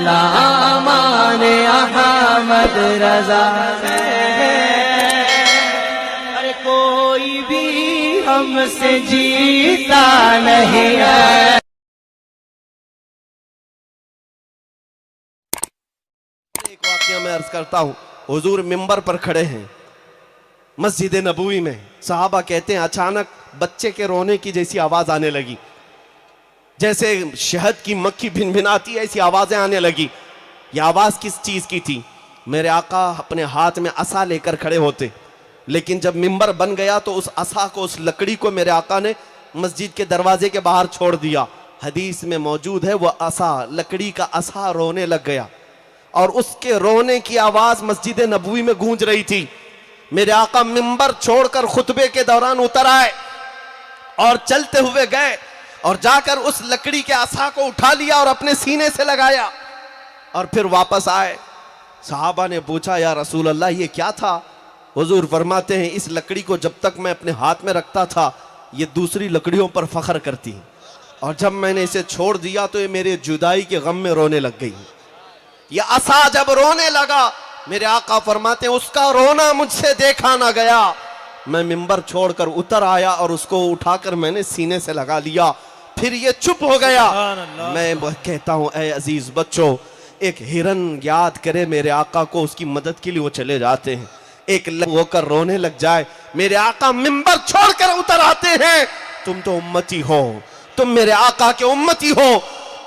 मौला माने अहमद रजा है, अरे कोई भी हमसे जीता नहीं है। एक वाकया मैं अर्ज करता हूँ, हुजूर मिंबर पर खड़े हैं मस्जिद नबवी में, सहाबा कहते हैं अचानक बच्चे के रोने की जैसी आवाज आने लगी, जैसे शहद की मक्खी भिनभिनाती है ऐसी आवाजें आने लगी। यह आवाज किस चीज की थी? मेरे आका अपने हाथ में असा लेकर खड़े होते, लेकिन जब मिंबर बन गया तो उस असा को, उस लकड़ी को मेरे आका ने मस्जिद के दरवाजे के बाहर छोड़ दिया। हदीस में मौजूद है वह असा, लकड़ी का असा रोने लग गया और उसके रोने की आवाज मस्जिद नबवी में गूंज रही थी। मेरे आका मिंबर छोड़कर खुतबे के दौरान उतर आए और चलते हुए गए और जाकर उस लकड़ी के असा को उठा लिया और अपने सीने से लगाया और फिर वापस आए। सहाबा ने पूछा, या रसूल अल्लाह ये क्या था? हुजूर फरमाते हैं, इस लकड़ी को जब तक मैं अपने हाथ में रखता था ये दूसरी लकड़ियों पर फख्र करती, और जब मैंने इसे छोड़ दिया तो ये मेरे जुदाई के गम में रोने लग गई। ये असा जब रोने लगा, मेरे आका फरमाते हैं उसका रोना मुझसे देखा ना गया। मैं मिंबर छोड़कर उतर आया और उसको उठाकर मैंने सीने से लगा लिया, फिर ये चुप हो गया। मैं कहता हूं, ऐ अजीज बच्चों, एक हिरन याद करे मेरे आका को, उसकी मदद के लिए वो चले जाते हैं। एक होकर रोने लग जाए, मेरे आका मिंबर छोड़कर उतर आते हैं। तुम तो उम्मती हो, तुम मेरे आका के उम्मती हो,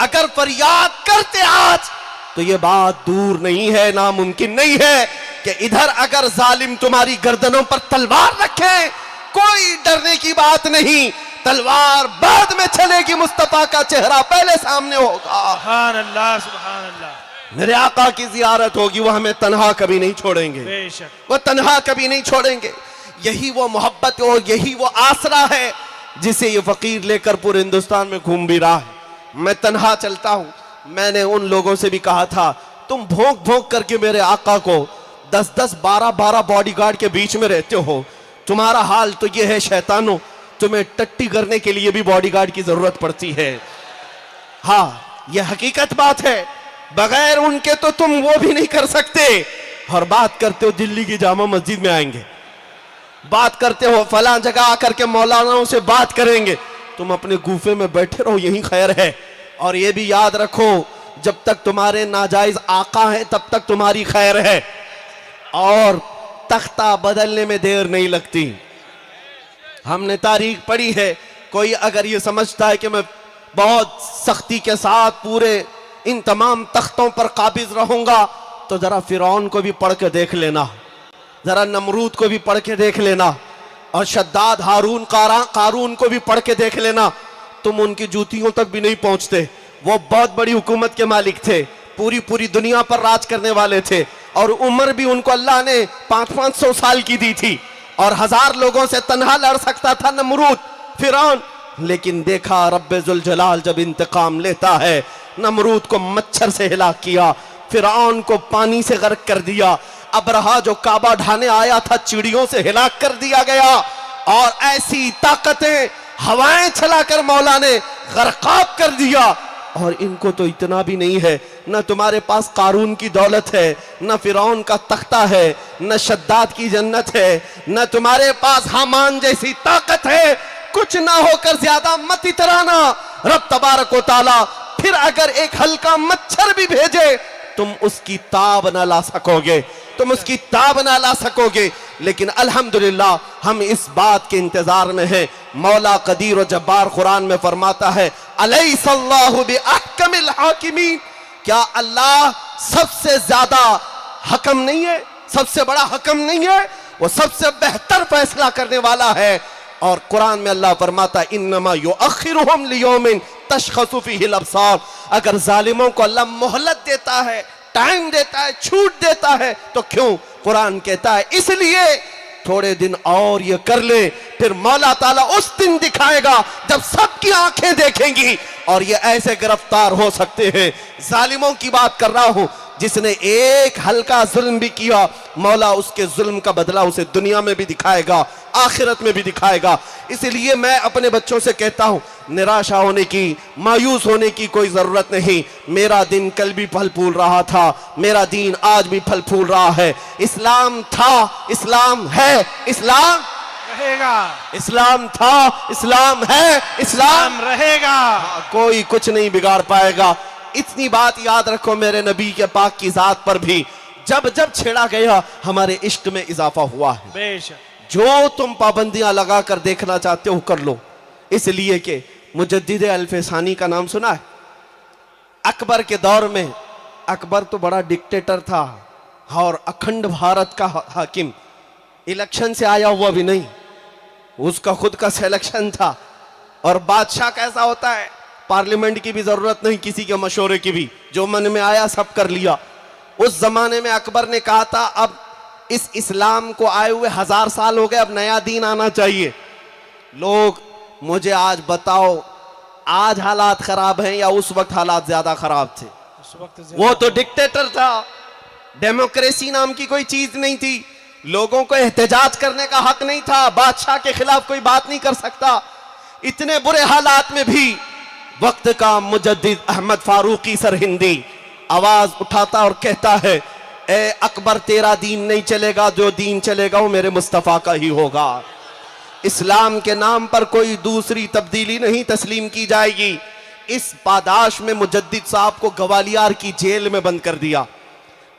अगर फरियाद करते आज तो ये बात दूर नहीं है, नामुमकिन नहीं है कि इधर अगर जालिम तुम्हारी गर्दनों पर तलवार रखे, कोई डरने की बात नहीं, तलवार बाद में चलेगी, मुस्तफा का चेहरा पहले सामने होगा। सुभान अल्लाह, सुभान अल्लाह। मेरे आका की जियारत होगी, वो हमें तन्हा कभी नहीं छोड़ेंगे, बेशक वो तन्हा कभी नहीं छोड़ेंगे। यही वो मोहब्बत हो, यही वो आसरा है जिसे ये फकीर लेकर पूरे हिंदुस्तान में घूम भी रहा है। मैं तन्हा चलता हूं। मैंने उन लोगों से भी कहा था, तुम भोंक भोंक करके मेरे आका को 10-10, 12-12 बॉडीगार्ड के बीच में रहते हो, तुम्हारा हाल तो ये है शैतानो, तुम्हें टट्टी करने के लिए भी बॉडीगार्ड की जरूरत पड़ती है। हाँ, यह हकीकत बात है, बगैर उनके तो तुम वो भी नहीं कर सकते। और बात करते हो दिल्ली की जामा मस्जिद में आएंगे, बात करते हो फलां जगह आकर के मौलानाओं से बात करेंगे, तुम अपने गुफे में बैठे रहो, यही खैर है। और ये भी याद रखो, जब तक तुम्हारे नाजायज आका हैं तब तक तुम्हारी खैर है, और तख्ता बदलने में देर नहीं लगती। हमने तारीख पढ़ी है, कोई अगर ये समझता है कि मैं बहुत सख्ती के साथ पूरे इन तमाम तख्तों पर काबिज रहूंगा, तो जरा फिरौन को भी पढ़ के देख लेना, जरा नमरूद को भी पढ़ के देख लेना, और शद्दाद हारून कारून को भी पढ़ के देख लेना। तुम उनकी जूतियों तक भी नहीं पहुंचते। वो बहुत बड़ी हुकूमत के मालिक थे, पूरी दुनिया पर राज करने वाले थे, और उम्र भी उनको अल्लाह ने 500-500 साल की दी थी, और 1000 लोगों से तन्हा लड़ सकता था नमरूद, फिरौन। लेकिन देखा रब्बे जुल जलाल जब इंतकाम लेता है, नमरूद को मच्छर से हिलाक किया, फिरौन को पानी से गर्क कर दिया, अबरहा जो काबा ढाने आया था चिड़ियों से हिलाक कर दिया गया, और ऐसी ताकतें हवाएं चलाकर मौला ने गर्काब कर दिया। और इनको तो इतना भी नहीं है, न तुम्हारे पास कारून की दौलत है, न फिरौन का तख्ता है, न शद्दाद की जन्नत है, न तुम्हारे पास हामान जैसी ताकत है। कुछ ना होकर ज्यादा मत इतराना, रब तबारक व तआला फिर अगर एक हल्का मच्छर भी भेजे तुम उसकी ताब ना ला सकोगे, तुम उसकी ताब ना ला सकोगे। लेकिन अल्हम्दुलिल्लाह हम इस बात के इंतजार में हैं, मौला कदीर और जब्बार कुरान में फरमाता है, अलैहिस्सल्लाहु बिअहकमिल हाकिमीन, क्या अल्लाह सबसे ज्यादा हकम नहीं है, सबसे बड़ा हकम नहीं है? वो सबसे बेहतर फैसला करने वाला है। और कुरान में अल्लाह फरमाता है, इन्नमा युअखिरुहुम लियौमिन तशखसु फीहिल अब्सार। अगर जालिमों को अल्लाह मोहलत देता है, टाइम देता है, छूट देता है, तो क्यों? कुरान कहता है इसलिए थोड़े दिन और ये कर ले, फिर मौला ताला उस दिन दिखाएगा जब सबकी आंखें देखेंगी और ये ऐसे गिरफ्तार हो सकते हैं। जालिमों की बात कर रहा हूं, जिसने एक हल्का जुल्म भी किया, मौला उसके जुल्म का बदला उसे दुनिया में भी दिखाएगा, आखिरत में भी दिखाएगा। इसलिए मैं अपने बच्चों से कहता हूं, निराशा होने की, मायूस होने की कोई जरूरत नहीं। मेरा दिन कल भी फल फूल रहा था, मेरा दीन आज भी फल फूल रहा है। इस्लाम था, इस्लाम है, इस्लाम रहेगा, इस्लाम था, इस्लाम है, इस्लाम रहेगा। कोई कुछ नहीं बिगाड़ पाएगा। इतनी बात याद रखो, मेरे नबी के पाक की जात पर भी जब जब छेड़ा गया हमारे इश्क में इजाफा हुआ है। बेशक। जो तुम पाबंदियां लगा कर देखना चाहते हो कर लो। इसलिए कि मुजद्दिद अल्फसानी का नाम सुना है? अकबर के दौर में, अकबर तो बड़ा डिक्टेटर था और अखंड भारत का हाकिम, इलेक्शन से आया हुआ भी नहीं, उसका खुद का सिलेक्शन था। और बादशाह कैसा होता है, पार्लियामेंट की भी जरूरत नहीं, किसी के मशवरे की भी, जो मन में आया सब कर लिया। उस जमाने में अकबर ने कहा था अब इस इस्लाम को आए हुए 1000 साल हो गए, अब नया दीन आना चाहिए। लोग मुझे आज बताओ, आज हालात खराब हैं या उस वक्त हालात ज्यादा खराब थे? उस वक्त वो तो डिक्टेटर था, डेमोक्रेसी नाम की कोई चीज नहीं थी, लोगों को एहतजाज करने का हक नहीं था, बादशाह के खिलाफ कोई बात नहीं कर सकता। इतने बुरे हालात में भी वक्त का मुजद्दिद अहमद फारूकी सरहिंदी आवाज उठाता और कहता है, ए अकबर तेरा दीन नहीं चलेगा, जो दीन चलेगा वो मेरे मुस्तफा का ही होगा। इस्लाम के नाम पर कोई दूसरी तब्दीली नहीं तस्लीम की जाएगी। इस पादाश में मुजद्दिद साहब को ग्वालियर की जेल में बंद कर दिया,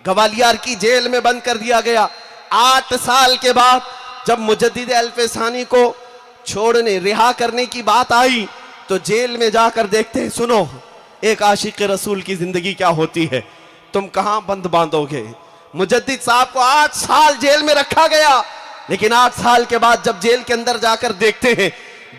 ग्वालियर की जेल में बंद कर दिया गया। 8 साल के बाद जब मुजद्दिद अल्फसानी को छोड़ने, रिहा करने की बात आई तो जेल में जाकर देखते हैं, सुनो एक आशिक रसूल की जिंदगी क्या होती है, तुम कहां बंद बांधोगे। मुजद्दिद साहब को 8 साल जेल में रखा गया, लेकिन 8 साल के बाद जब जेल के अंदर जाकर देखते हैं,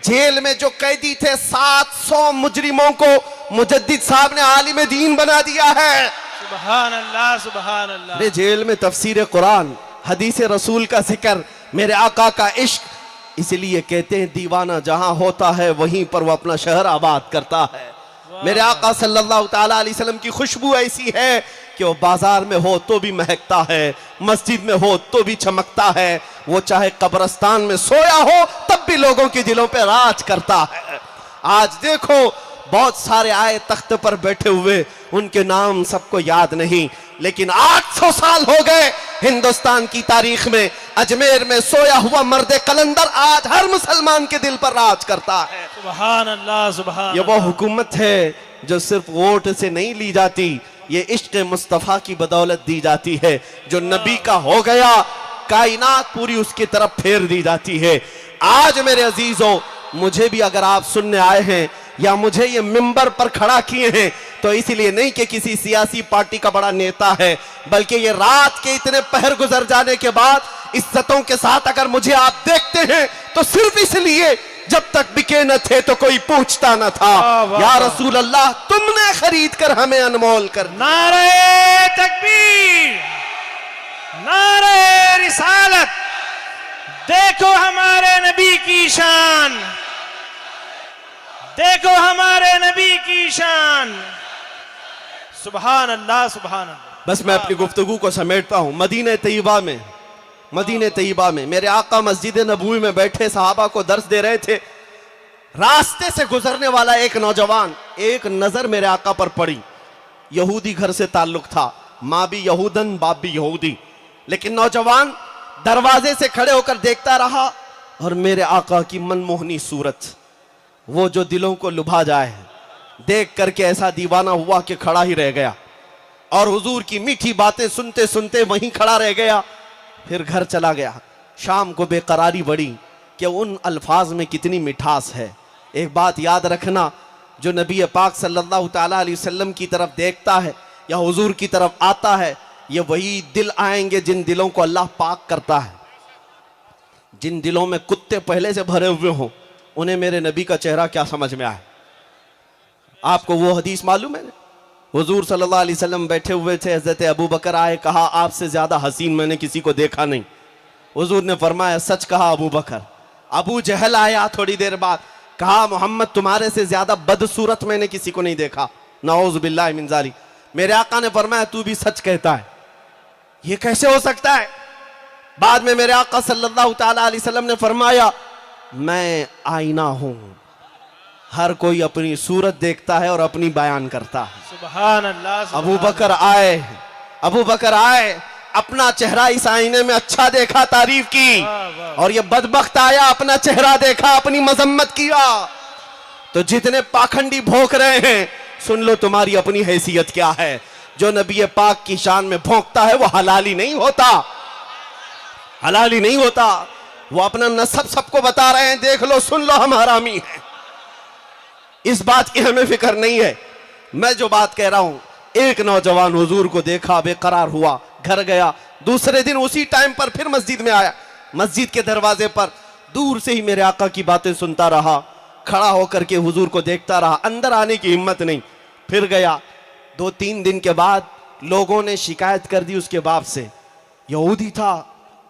जेल में जो कैदी थे 700 मुजरिमों को मुजद्दिद साहब ने आलिम दीन बना दिया है। सुभान अल्लाह, सुभान अल्लाह। मेरे जेल में तफसीर कुरान, हदीस रसूल का जिक्र, मेरे आका का इश्क। इसलिए कहते हैं दीवाना जहां होता है वहीं पर वो अपना शहर आबाद करता है। मेरे आका सल्लल्लाहु ताला अलैहि वसल्लम की खुशबू ऐसी है कि वो बाजार में हो तो भी महकता है, मस्जिद में हो तो भी चमकता है, वो चाहे कब्रिस्तान में सोया हो तब भी लोगों के दिलों पे राज करता है। आज देखो बहुत सारे आए तख्त पर बैठे हुए, उनके नाम सबको याद नहीं, लेकिन 800 साल हो गए हिंदुस्तान की तारीख में अजमेर में सोया हुआ मर्द कलंदर आज हर मुसलमान के दिल पर राज करता है। सुभान अल्लाह, सुभान ये वो हुकूमत है जो सिर्फ वोट से नहीं ली जाती, ये इश्क मुस्तफ़ा की बदौलत दी जाती है। जो नबी का हो गया कायनात पूरी उसकी तरफ फेर दी जाती है। आज मेरे अजीजों, मुझे भी अगर आप सुनने आए हैं या मुझे ये मिंबर पर खड़ा किए हैं तो इसलिए नहीं कि किसी सियासी पार्टी का बड़ा नेता है, बल्कि ये रात के इतने पहर गुजर जाने के बाद इज्जतों के साथ अगर मुझे आप देखते हैं तो सिर्फ इसलिए जब तक बिके न थे तो कोई पूछता न था। या रसूल अल्लाह तुमने खरीद कर हमें अनमोल कर। नारे तकबीर, नारे रिसालत, देखो हमारे नबी की शान, देखो हमारे नबी की शान। सुभान अल्लाह, सुभान अल्लाह। बस मैं अपनी गुफ्तगू को समेटता हूं। मदीने तैयबा में, मदीने तैयबा में मेरे आका मस्जिद नबवी में बैठे सहाबा को दर्स दे रहे थे। रास्ते से गुजरने वाला एक नौजवान, एक नजर मेरे आका पर पड़ी। यहूदी घर से ताल्लुक था, माँ भी यहूदन बाप भी यहूदी, लेकिन नौजवान दरवाजे से खड़े होकर देखता रहा और मेरे आका की मनमोहनी सूरत, वो जो दिलों को लुभा जाए, देख करके ऐसा दीवाना हुआ कि खड़ा ही रह गया और हुजूर की मीठी बातें सुनते सुनते वहीं खड़ा रह गया। फिर घर चला गया। शाम को बेकरारी बढ़ी कि उन अल्फाज में कितनी मिठास है। एक बात याद रखना, जो नबी पाक सल्लल्लाहु ताला अलैहि वसल्लम की तरफ देखता है या हुजूर की तरफ आता है, ये वही दिल आएंगे जिन दिलों को अल्लाह पाक करता है। जिन दिलों में कुत्ते पहले से भरे हुए हों, उन्हें मेरे नबी का चेहरा क्या समझ में आए। आपको वो हदीस मालूम है, हुजूर सल्लल्लाहु अलैहि वसल्लम बैठे हुए थे, हजरत अबू बकर आए, कहा आपसे ज्यादा हसीन मैंने किसी को देखा नहीं। हुजूर ने फरमाया सच कहा अबू बकर। अबू जहल आया थोड़ी देर बाद, कहा मोहम्मद तुम्हारे से ज्यादा बदसूरत मैंने किसी को नहीं देखा, नऊज़ बिल्लाहि मिन ज़ालिक। मेरे आका ने फरमाया तू भी सच कहता है। ये कैसे हो सकता है? बाद में मेरे आका सल्लल्लाहु ताला अलैहि वसल्लम ने फरमाया, मैं आईना हूं, हर कोई अपनी सूरत देखता है और अपनी बयान करता है। सुभान अल्लाह। अबू बकर आए, अपना चेहरा इस आईने में अच्छा देखा, तारीफ की, और ये बदबख्त आया, अपना चेहरा देखा, अपनी मजम्मत किया। तो जितने पाखंडी भौंक रहे हैं, सुन लो तुम्हारी अपनी हैसियत क्या है। जो नबी पाक की शान में भौंकता है वो हलाली नहीं होता, हलाली नहीं होता। वो अपना नसब सबको बता रहे हैं, देख लो, सुन लो, हम हरामी हैं। इस बात की हमें फिक्र नहीं है। मैं जो बात कह रहा हूं, एक नौजवान हुजूर को देखा, बेकरार हुआ, घर गया, दूसरे दिन उसी टाइम पर फिर मस्जिद में आया। मस्जिद के दरवाजे पर दूर से ही मेरे आका की बातें सुनता रहा, खड़ा होकर के हुजूर को देखता रहा, अंदर आने की हिम्मत नहीं। फिर गया, 2-3 दिन के बाद लोगों ने शिकायत कर दी उसके बाप से। यहूदी था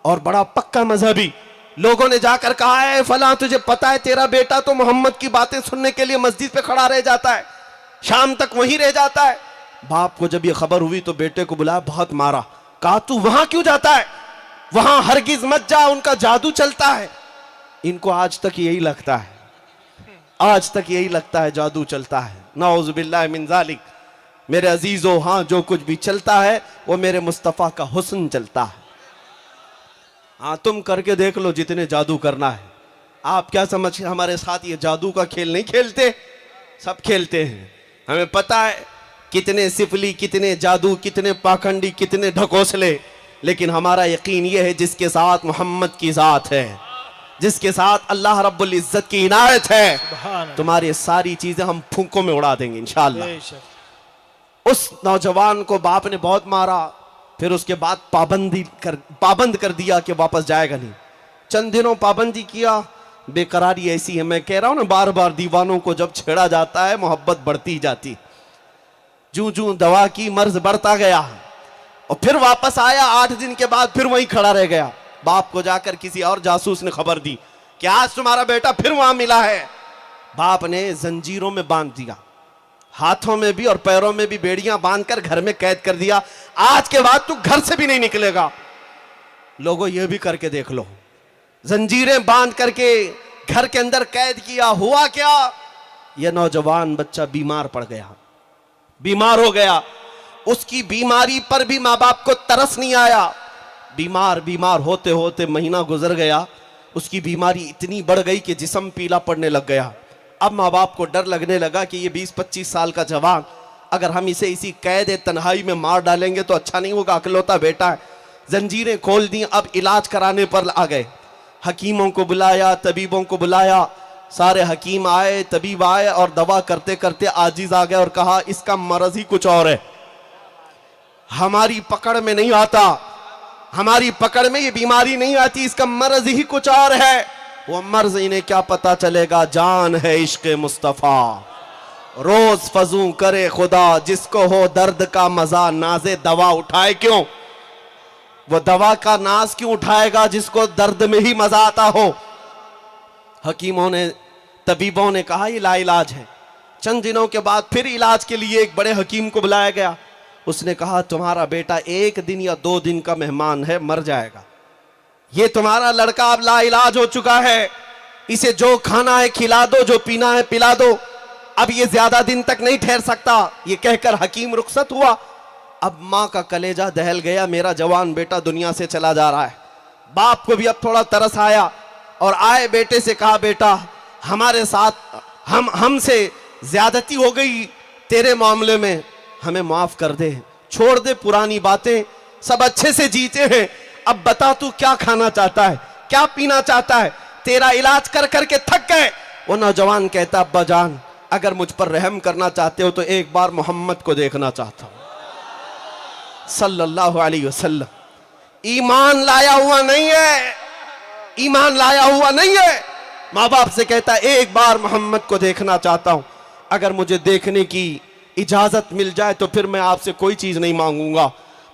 और बड़ा पक्का मजहबी। लोगों ने जाकर कहा है, फला तुझे पता है तेरा बेटा तो मोहम्मद की बातें सुनने के लिए मस्जिद पे खड़ा रह जाता है, शाम तक वहीं रह जाता है। बाप को जब ये खबर हुई तो बेटे को बुलाया, बहुत मारा, कहा तू वहां क्यों जाता है, वहां हरगिज मत जा, उनका जादू चलता है। इनको आज तक यही लगता है, आज तक यही लगता है जादू चलता है। नाउज़ु बिल्लाहि मिन ज़ालिक। मेरे अजीजों, हाँ, जो कुछ भी चलता है वो मेरे मुस्तफ़ा का हुस्न चलता है। हाँ, तुम करके देख लो जितने जादू करना है। आप क्या समझ हमारे साथ ये जादू का खेल नहीं खेलते, सब खेलते हैं। हमें पता है कितने सिफली, कितने जादू, कितने पाखंडी, कितने ढकोसले, लेकिन हमारा यकीन ये है जिसके साथ मोहम्मद की ज़ात है, जिसके साथ अल्लाह रब्बुल इज्जत की इनायत है, तुम्हारी सारी चीजें हम फूंकों में उड़ा देंगे इंशाअल्लाह। उस नौजवान को बाप ने बहुत मारा, फिर उसके बाद पाबंद कर दिया कि वापस जाएगा नहीं। चंद दिनों पाबंदी किया, बेकरारी ऐसी है, मैं कह रहा हूं ना, बार बार दीवानों को जब छेड़ा जाता है मोहब्बत बढ़ती जाती। जूं जूं दवा की मर्ज बढ़ता गया, और फिर वापस आया 8 दिन के बाद, फिर वहीं खड़ा रह गया। बाप को जाकर किसी और जासूस ने खबर दी कि आज तुम्हारा बेटा फिर वहां मिला है। बाप ने जंजीरों में बांध दिया, हाथों में भी और पैरों में भी बेड़ियां बांधकर घर में कैद कर दिया। आज के बाद तू घर से भी नहीं निकलेगा। लोगों, ये भी करके देख लो, जंजीरें बांध करके घर के अंदर कैद किया। हुआ क्या, यह नौजवान बच्चा बीमार पड़ गया, बीमार हो गया। उसकी बीमारी पर भी माँ बाप को तरस नहीं आया। बीमार होते होते महीना गुजर गया, उसकी बीमारी इतनी बढ़ गई कि जिस्म पीला पड़ने लग गया। अब माँ बाप को डर लगने लगा कि ये 20-25 साल का जवान, अगर हम इसे इसी कैद तन्हाई में मार डालेंगे तो अच्छा नहीं होगा, अकलौता बेटा है। जंजीरें खोल दी, अब इलाज कराने पर आ गए। हकीमों को बुलाया, तबीबों को बुलाया, सारे हकीम आए, तबीब आए, और दवा करते करते आजिज आ गए और कहा इसका मर्ज ही कुछ और है, हमारी पकड़ में नहीं आता, हमारी पकड़ में ये बीमारी नहीं आती, इसका मर्ज ही कुछ और है। वो मर्ज इन्हें क्या पता चलेगा, जान है इश्क मुस्तफा, रोज फजू करे खुदा, जिसको हो दर्द का मजा, नाजे दवा उठाए क्यों, वो दवा का नाज क्यों उठाएगा जिसको दर्द में ही मजा आता हो। हकीमों ने, तबीबों ने कहा ये लाइलाज है। चंद दिनों के बाद फिर इलाज के लिए एक बड़े हकीम को बुलाया गया। उसने कहा तुम्हारा बेटा 1 दिन या 2 दिन का मेहमान है, मर जाएगा। ये तुम्हारा लड़का अब लाइलाज हो चुका है, इसे जो खाना है खिला दो, जो पीना है पिला दो, अब ये ज्यादा दिन तक नहीं ठहर सकता। ये कहकर हकीम रुखसत हुआ। अब माँ का कलेजा दहल गया, मेरा जवान बेटा दुनिया से चला जा रहा है। बाप को भी अब थोड़ा तरस आया और आए बेटे से कहा बेटा हमारे साथ हमसे ज्यादती हो गई तेरे मामले में, हमें माफ कर दे, छोड़ दे पुरानी बातें, सब अच्छे से जीते हैं, अब बता तू क्या खाना चाहता है, क्या पीना चाहता है, तेरा इलाज कर करके थक गए। वो नौजवान कहता अब्बा जान अगर मुझ पर रहम करना चाहते हो तो एक बार मोहम्मद को देखना चाहता हूं सल्लल्लाहु अलैहि वसल्लम। ईमान लाया हुआ नहीं है, ईमान लाया हुआ नहीं है। माँ बाप से कहता एक बार मोहम्मद को देखना चाहता हूं, अगर मुझे देखने की इजाजत मिल जाए तो फिर मैं आपसे कोई चीज नहीं मांगूंगा।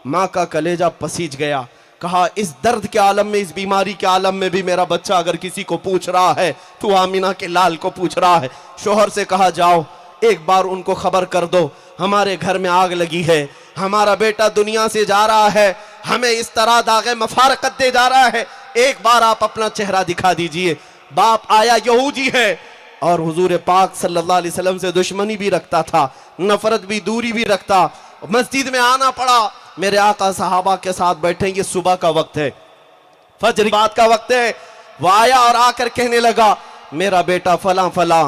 माँ का कलेजा पसीज गया, कहा इस दर्द के आलम में, इस बीमारी के आलम में भी मेरा बच्चा अगर किसी को पूछ रहा है तो आमिना के लाल को पूछ रहा है। शोहर से कहा जाओ एक बार उनको खबर कर दो हमारे घर में आग लगी है, हमारा बेटा दुनिया से जा रहा है, हमें इस तरह दागे मफारकत दे जा रहा है। एक बार आप अपना चेहरा दिखा दीजिए। बाप आया यहूदी है और हुजूर पाक सल्लल्लाहु अलैहि वसल्लम से दुश्मनी भी रखता था, नफरत भी, दूरी भी रखता। मस्जिद में आना पड़ा, मेरे आका सहाबा के साथ बैठे, ये सुबह का वक्त है, फजर बात का वक्त है। वो आया और आकर कहने लगा मेरा बेटा फला फला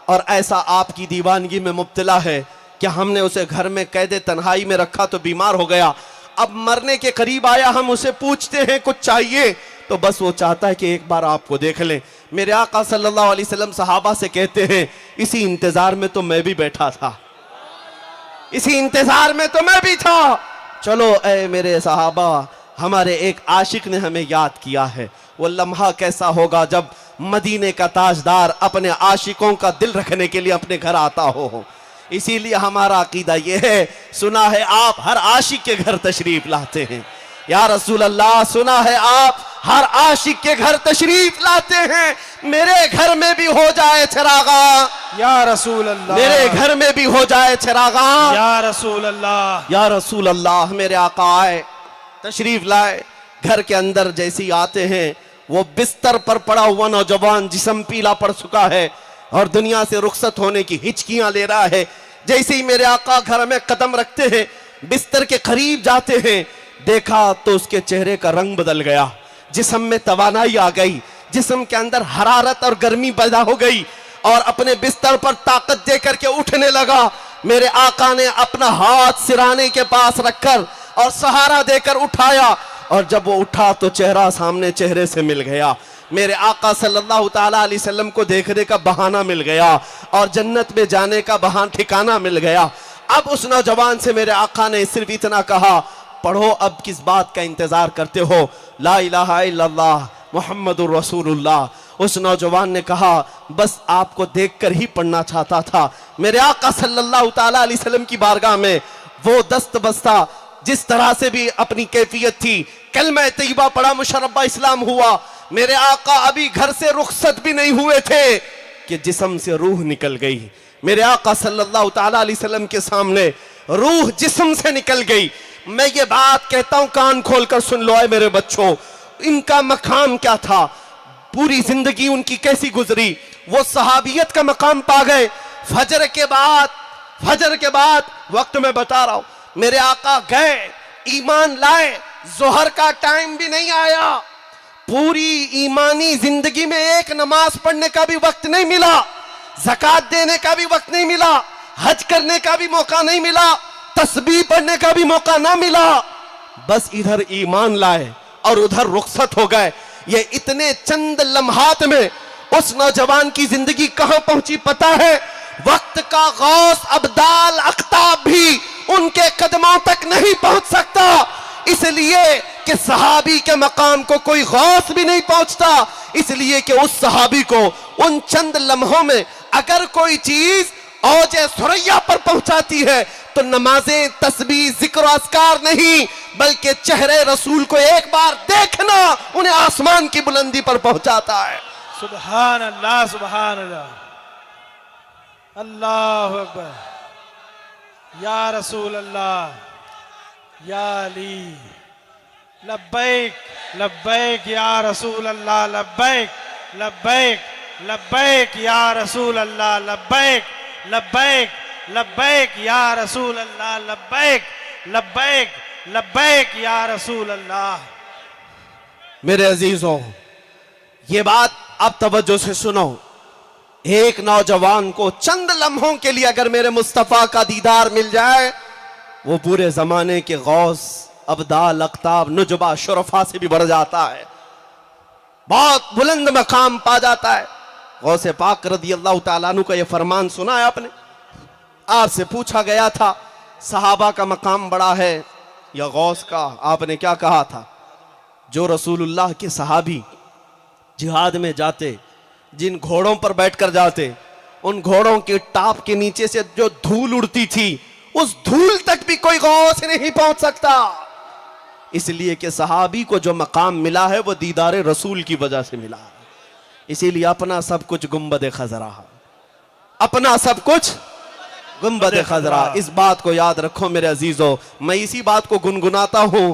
और ऐसा आपकी दीवानगी में मुब्तला है कि हमने उसे घर में कैदे तन्हाई में रखा तो बीमार हो गया। अब मरने के करीब आया, हम उसे पूछते हैं कुछ चाहिए तो बस वो चाहता है कि एक बार आपको देख ले। मेरे आका सल्लल्लाहु अलैहि वसल्लम सहाबा से कहते हैं इसी इंतजार में तो मैं भी बैठा था, इसी इंतजार में तो मैं भी था। चलो ए मेरे सहाबा, हमारे एक आशिक ने हमें याद किया है। वो लम्हा कैसा होगा जब मदीने का ताजदार अपने आशिकों का दिल रखने के लिए अपने घर आता हो। इसीलिए हमारा अकीदा यह है, सुना है आप हर आशिक के घर तशरीफ लाते हैं। या रसूल अल्लाह, सुना है आप हर आशिक के घर तशरीफ लाते हैं। मेरे घर में भी हो जाए चिरागा, या रसूल अल्लाह, मेरे घर में भी हो जाए चिरागा, या रसूल अल्लाह, या रसूल अल्लाह। मेरे आका आए, तशरीफ लाए, घर के अंदर जैसे ही आते हैं वो बिस्तर पर पड़ा हुआ नौजवान जिस्म पीला पड़ चुका है और दुनिया से रुखसत होने की हिचकियां ले रहा है। जैसे ही मेरे आका घर में कदम रखते हैं, बिस्तर के करीब जाते हैं, देखा तो उसके चेहरे का रंग बदल गया, जिस्म में तवानाई आ गई, जिस्म के अंदर हरारत और गर्मी पैदा हो गई और अपने बिस्तर पर ताकत देकर के उठने लगा। मेरे आका ने अपना हाथ सिराने के पास रखकर और सहारा देकर उठाया और जब वो उठा तो चेहरा सामने चेहरे से मिल गया। मेरे आका सल्लल्लाहु ताला अलैहि वसल्लम को देखने का बहाना मिल गया और जन्नत में जाने का बहाना ठिकाना मिल गया। अब उस नौजवान से मेरे आका ने सिर्फ इतना कहा, पढ़ो, अब किस बात का इंतजार करते हो, ला इलाहा इल्लल्लाह मुहम्मदुर रसूलुल्लाह। उस नौजवान ने कहा बस आपको देखकर ही पढ़ना चाहता था। मेरे आका सल्लल्लाहु ताला अलैहि वसल्लम की बारगाह में वो दस्त बस्ता जिस तरह से भी अपनी कैफियत थी, कलमा तैयबा पढ़ा, मुशर्रबा इस्लाम हुआ। मेरे आका अभी घर से रुखसत भी नहीं हुए थे कि जिस्म से रूह निकल गई। मेरे आका सल्लल्लाहु ताला अलैहि वसल्लम के सामने रूह जिस्म से निकल गई। मैं ये बात कहता हूं, कान खोलकर सुन लो है मेरे बच्चों, इनका मकाम क्या था, पूरी जिंदगी उनकी कैसी गुजरी। वो सहाबियत का मकाम पा गए। फजर के बाद वक्त में बता रहा हूं, मेरे आका गए, ईमान लाए, जोहर का टाइम भी नहीं आया, पूरी ईमानी जिंदगी में एक नमाज पढ़ने का भी वक्त नहीं मिला, ज़कात देने का भी वक्त नहीं मिला, हज करने का भी मौका नहीं मिला, तस्बीह पढ़ने का भी मौका ना मिला। बस इधर ईमान लाए और उधर रुखसत हो गए। ये इतने चंद लम्हात में उस नौजवान की जिंदगी कहां पहुंची पता है? वक्त का गौस अब्दाल अख्ताब भी उनके कदमों तक नहीं पहुंच सकता, इसलिए कि सहाबी के मकाम को कोई गौस भी नहीं पहुंचता। इसलिए कि उस सहाबी को उन चंद लम्हों में अगर कोई चीज औजे सुरैया पर पहुंचाती है तो नमाजें, तस्बीह, जिक्र, अस्कार नहीं, बल्कि चेहरे रसूल को एक बार देखना उन्हें आसमान की बुलंदी पर पहुंचाता है। सुभान अल्लाह, सुभान अल्लाह, अल्लाहु अकबर, या रसूल अल्लाह, या अली, लब्बैक लब्बैक या रसूल अल्लाह, लब्बैक लब्बैक लब्बैक या रसूल अल्लाह, लब्बैक लब्बैक लब्बैक या रसूल अल्लाह, लब्बैक लब्बैक लब्बैक या रसूल अल्लाह। मेरे अजीजों, ये बात अब तवज्जो से सुनो। एक नौजवान को चंद लम्हों के लिए अगर मेरे मुस्तफा का दीदार मिल जाए, वो पूरे जमाने के गौस, अब्दाल, अख्ताब, नुजबा, शुरफा से भी बढ़ जाता है, बहुत बुलंद मकाम पा जाता है। गौसे पाक रज़ी अल्लाह तआला अन्हु का ये फरमान सुना है आपने? आपसे पूछा गया था सहाबा का मकाम बड़ा है या गौस का? आपने क्या कहा था? जो रसूलुल्लाह के सहाबी जिहाद में जाते, जिन घोड़ों पर बैठकर जाते, उन घोड़ों के टाप के नीचे से जो धूल उड़ती थी, उस धूल तक भी कोई गौस नहीं पहुंच सकता। इसलिए कि सहाबी को जो मकाम मिला है वो दीदार रसूल की वजह से मिला है। इसीलिए अपना सब कुछ गुंबद खजरा, अपना सब कुछ गुंबद खजरा। इस बात को याद रखो मेरे अजीजों। मैं इसी बात को गुनगुनाता हूं।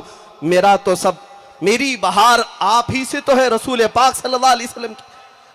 मेरा तो सब, मेरी बहार आप ही से तो है रसूल पाक सल्लल्लाहु अलैहि वसल्लम की।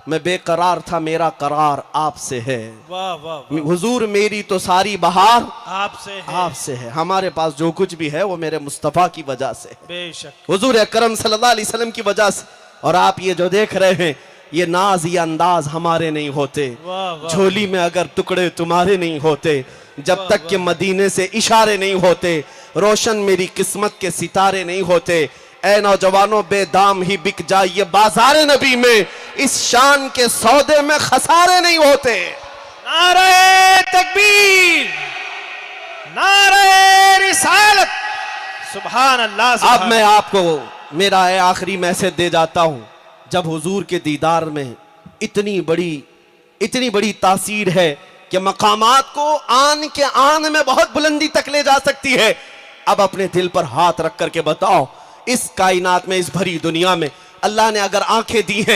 मैं बेकरार था, मेरा करार आपसे है। वाह वाह वाह, हुजूर मेरी तो सारी बहार आपसे है। आपसे है। हमारे पास जो कुछ भी है वो मेरे मुस्तफ़ा की वजह से है, बेशक। हुजूर अकरम सल्लल्लाहु अलैहि वसल्लम की वजह से। और आप ये जो देख रहे हैं, ये नाज, ये अंदाज हमारे नहीं होते। वाह वाह, झोली में अगर टुकड़े तुम्हारे नहीं होते, जब तक कि मदीने से इशारे नहीं होते, रोशन मेरी किस्मत के सितारे नहीं होते। ऐ नौजवानों, बेदाम ही बिक जाए ये बाजारे नबी में, इस शान के सौदे में खसारे नहीं होते। नारे तकबीर, नारे रिसालत, सुभान अल्लाह। अब मैं आपको मेरा आखिरी मैसेज दे जाता हूं। जब हुजूर के दीदार में इतनी बड़ी तासीर है कि मकामात को आन के आन में बहुत बुलंदी तक ले जा सकती है। अब अपने दिल पर हाथ रख करके बताओ, इस कायनात में, इस भरी दुनिया में अल्लाह ने अगर आंखें दी हैं